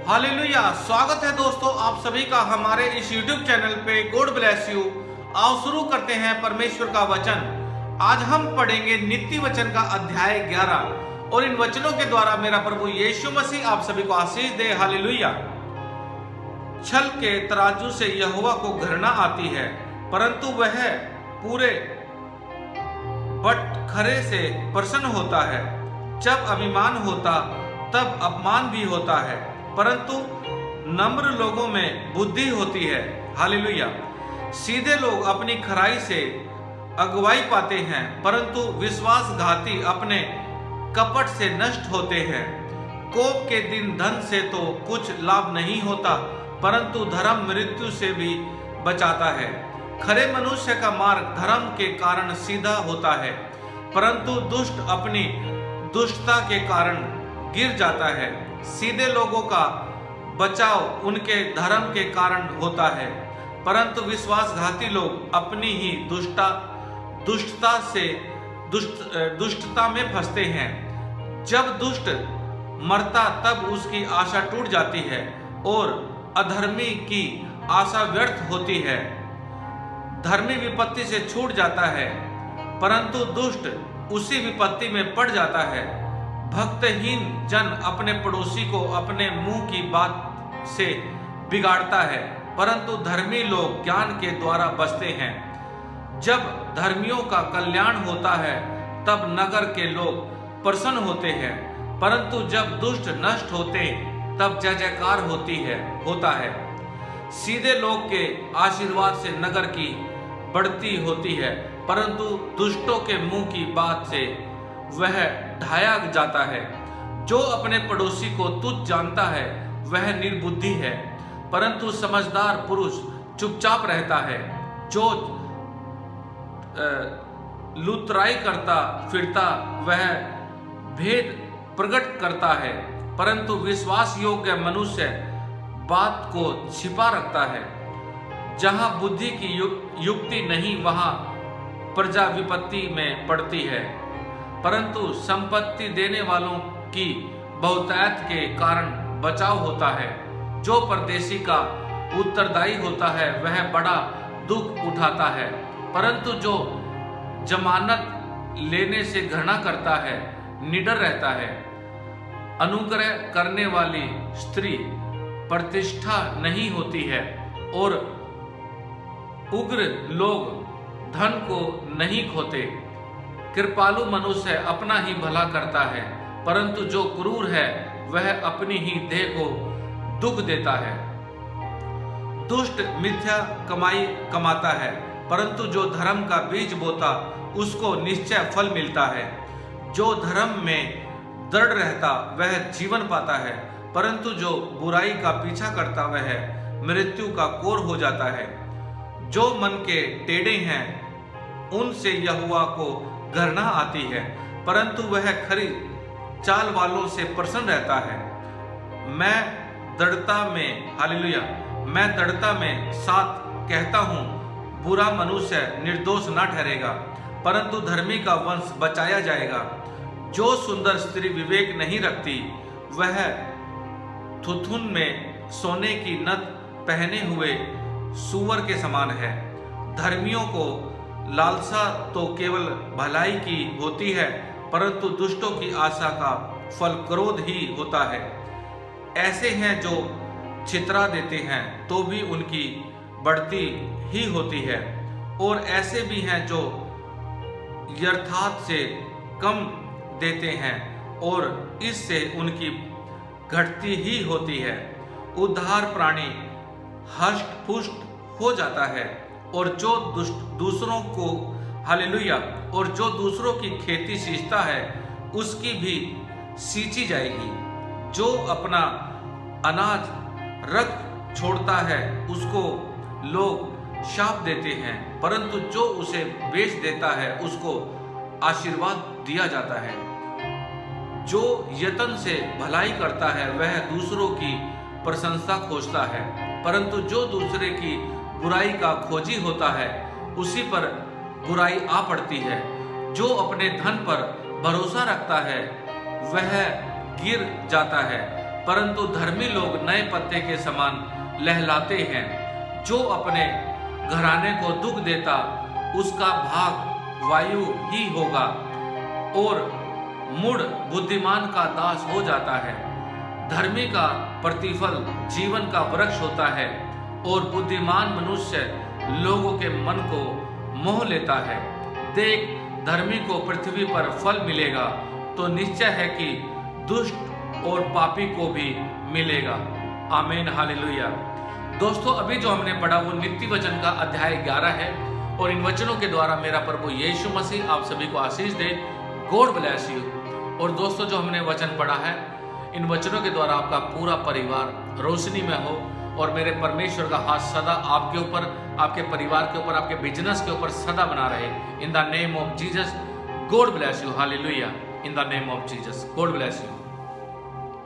Hallelujah. स्वागत है दोस्तों आप सभी का हमारे इस YouTube चैनल पे। God bless you. आओ शुरू करते हैं परमेश्वर का वचन। आज हम पढ़ेंगे नीति वचन का अध्याय 11 और इन वचनों के द्वारा मेरा प्रभु यीशु मसीह आप सभी को आशीष दे। हालेलुया। छल के तराजू से यहोवा को घृणा आती है, परंतु वह पूरे बटखरे से प्रसन्न होता है। जब अभिमान होता तब अपमान भी होता है, परंतु नम्र लोगों में बुद्धि होती है। हालेलुया। सीधे लोग अपनी खराई से अगुवाई पाते हैं, परंतु विश्वासघाती अपने कपट से नष्ट होते हैं। कोप के दिन धन से तो कुछ लाभ नहीं होता, परंतु धर्म मृत्यु से भी बचाता है। खरे मनुष्य का मार्ग धर्म के कारण सीधा होता है, परंतु दुष्ट अपनी दुष्टता के कारण गिर जाता है। सीधे लोगों का बचाव उनके धर्म के कारण होता है, परंतु विश्वासघाती लोग अपनी ही दुष्टता में फंसते हैं। जब दुष्ट मरता तब उसकी आशा टूट जाती है और अधर्मी की आशा व्यर्थ होती है। धर्मी विपत्ति से छूट जाता है, परंतु दुष्ट उसी विपत्ति में पड़ जाता है। भक्तहीन जन अपने पड़ोसी को अपने मुंह की बात से बिगाड़ता है, परंतु धर्मी लोग ज्ञान के द्वारा बचते हैं। जब धर्मियों का कल्याण होता है तब नगर के लोग प्रसन्न होते हैं, परंतु जब दुष्ट नष्ट होते तब जय जयकार होता है। सीधे लोग के आशीर्वाद से नगर की बढ़ती होती है, परंतु दुष्टों के मुंह की बात से वह ढाया जाता है। जो अपने पड़ोसी को तुच्छ जानता है वह निर्बुद्धि है, परंतु समझदार पुरुष चुपचाप रहता है। जो लुतराई करता फिरता वह भेद प्रकट करता है, परंतु विश्वास योग्य मनुष्य बात को छिपा रखता है। जहां बुद्धि की युक्ति नहीं वहां प्रजा विपत्ति में पड़ती है, परंतु संपत्ति देने वालों की बहुतायत के कारण बचाव होता है। जो परदेशी का उत्तरदायी होता है वह बड़ा दुख उठाता है, परंतु जो जमानत लेने से घृणा करता है निडर रहता है। अनुग्रह करने वाली स्त्री प्रतिष्ठा नहीं होती है और उग्र लोग धन को नहीं खोते। कृपालु मनुष्य अपना ही भला करता है, परंतु जो क्रूर है वह अपनी ही देह को दुख देता है। दुष्ट मिथ्या कमाई कमाता है, परंतु जो धर्म का बीज बोता उसको निश्चय फल मिलता है। जो धर्म में दृढ़ रहता वह जीवन पाता है, परंतु जो बुराई का पीछा करता वह मृत्यु का कोर हो जाता है। जो मन के टेढ़े हैं उनसे यहोवा को घृणा आती है, परंतु वह खरी चाल वालों से प्रसन्न रहता है। मैं दृढ़ता में साथ कहता हूँ, बुरा मनुष्य निर्दोष न ठहरेगा, परंतु धर्मी का वंश बचाया जाएगा। जो सुंदर स्त्री विवेक नहीं रखती वह थुथुन में सोने की नथ पहने हुए सूअर के समान है। धर्मियों को लालसा तो केवल भलाई की होती है, परंतु दुष्टों की आशा का फल क्रोध ही होता है। ऐसे हैं जो छितरा देते हैं तो भी उनकी बढ़ती ही होती है, और ऐसे भी हैं जो यथार्थ से कम देते हैं और इससे उनकी घटती ही होती है। उद्धार प्राणी हष्ट पुष्ट हो जाता है, और जो दूसरों को हालेलुया और जो दूसरों की खेती सींचता है उसकी भी सींची जाएगी। जो अपना अनाज रख छोड़ता है उसको लोग शाप देते हैं, परंतु जो उसे बेच देता है उसको आशीर्वाद दिया जाता है। जो यत्न से भलाई करता है वह दूसरों की प्रशंसा खोजता है, परंतु जो दूसरे की बुराई का खोजी होता है उसी पर बुराई आ पड़ती है। जो अपने धन पर भरोसा रखता है वह गिर जाता है, परंतु धर्मी लोग नए पत्ते के समान लहलाते हैं। जो अपने घराने को दुख देता उसका भाग वायु ही होगा और मुड़ बुद्धिमान का दास हो जाता है। धर्मी का प्रतिफल जीवन का वृक्ष होता है और बुद्धिमान मनुष्य लोगों के मन को मोह लेता है। देख, धर्मी को पृथ्वी पर फल मिलेगा तो निश्चय है कि दुष्ट और पापी को भी मिलेगा। आमीन, हालेलुया। दोस्तों, अभी जो हमने पढ़ा वो नीति वचन का अध्याय 11 है और इन वचनों के द्वारा मेरा प्रभु यीशु मसीह आप सभी को आशीष दे। God bless you. और दोस्तों, जो हमने वचन पढ़ा है, इन वचनों के द्वारा आपका पूरा परिवार रोशनी में हो और मेरे परमेश्वर का हाथ सदा आपके ऊपर, आपके परिवार के ऊपर, आपके बिजनेस के ऊपर सदा बना रहे। In the name of Jesus, God bless you, hallelujah. In the name of Jesus, God bless you.